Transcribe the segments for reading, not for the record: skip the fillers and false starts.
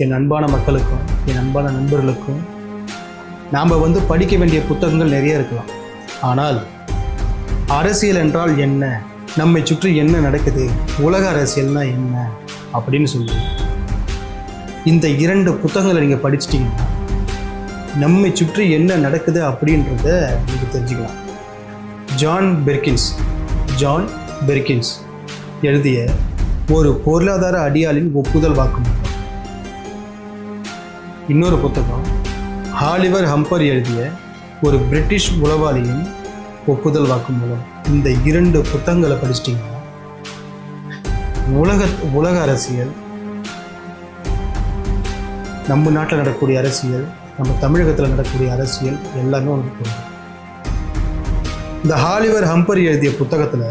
என் அன்பான மக்களுக்கும் என் அன்பான நண்பர்களுக்கும் நாம் படிக்க வேண்டிய புத்தகங்கள் நிறைய இருக்கலாம். ஆனால் அரசியல் என்றால் என்ன, நம்மை சுற்றி என்ன நடக்குது, உலக அரசியல்னா என்ன அப்படின்னு சொல்லி இந்த 2 புத்தகங்களை நீங்கள் படிச்சிட்டிங்கன்னா நம்மை சுற்றி என்ன நடக்குது அப்படின்றத நீங்கள் தெரிஞ்சுக்கலாம். ஜான் பெர்கின்ஸ் எழுதிய ஒரு பொருளாதார அடியாளின் ஒப்புதல் வாக்குமூலம். இன்னொரு புத்தகம் ஆலிவர் ஹம்பர் எழுதிய ஒரு பிரிட்டிஷ் உளவாளியின் ஒப்புதல் வாக்குமூலம். இந்த 2 புத்தகங்களை படிச்சிட்டிங்கன்னா உலக அரசியல், நம்ம நாட்டில் நடக்கக்கூடிய அரசியல், நம்ம தமிழகத்தில் நடக்கக்கூடிய அரசியல் எல்லாமே உங்களுக்கு புரியும். இந்த ஆலிவர் ஹம்பர் எழுதிய புத்தகத்தில்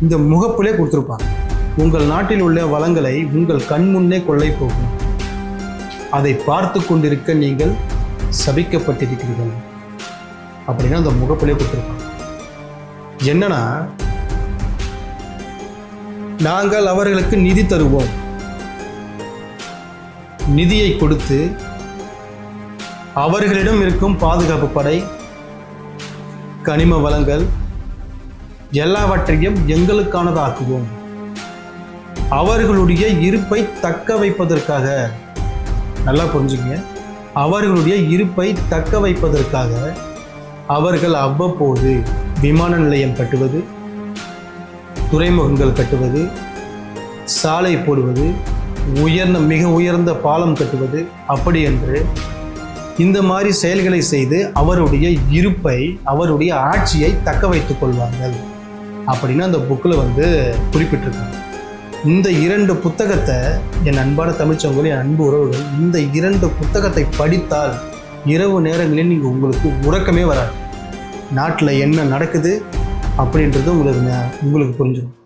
இந்த முகப்பிலே கொடுத்துருப்பாங்க, உங்கள் நாட்டில் உள்ள வளங்களை உங்கள் கண் முன்னே கொள்ளை போகும், அதை பார்த்து கொண்டிருக்க நீங்கள் சபிக்கப்பட்டிருக்கிறீர்கள் அப்படின்னா அந்த முகப்பிலே கொடுத்துருப்பாங்க. என்னன்னா, நாங்கள் அவர்களுக்கு நிதி தருவோம், நிதியை கொடுத்து அவர்களிடம் இருக்கும் பாதுகாப்பு படை, கனிம வளங்கள் எல்லாவற்றையும் எங்களுக்கானதாக்குவோம். அவர்களுடைய இருப்பை தக்க வைப்பதற்காக, நல்லா புரிஞ்சுங்க, அவர்களுடைய இருப்பை தக்க வைப்பதற்காக அவர்கள் அவ்வப்போது விமான நிலையம் கட்டுவது, துறைமுகங்கள் கட்டுவது, சாலை போடுவது, மிக உயர்ந்த பாலம் கட்டுவது, அப்படி என்று இந்த மாதிரி செயல்களை செய்து அவருடைய இருப்பை, அவருடைய ஆட்சியை தக்க வைத்துக் கொள்வார்கள் அப்படின்னு அந்த புக்கில் குறிப்பிட்டிருக்காங்க. இந்த 2 புத்தகத்தை என் அன்பான தமிழ்ச்சங்கோல், என் அன்பு உறவுகள், இந்த 2 புத்தகத்தை படித்தால் இரவு நேரங்களில் உங்களுக்கு உறக்கமே வராது. நாட்டில் என்ன நடக்குது அப்படின்றது உங்களுக்கு புரிஞ்சிடும்.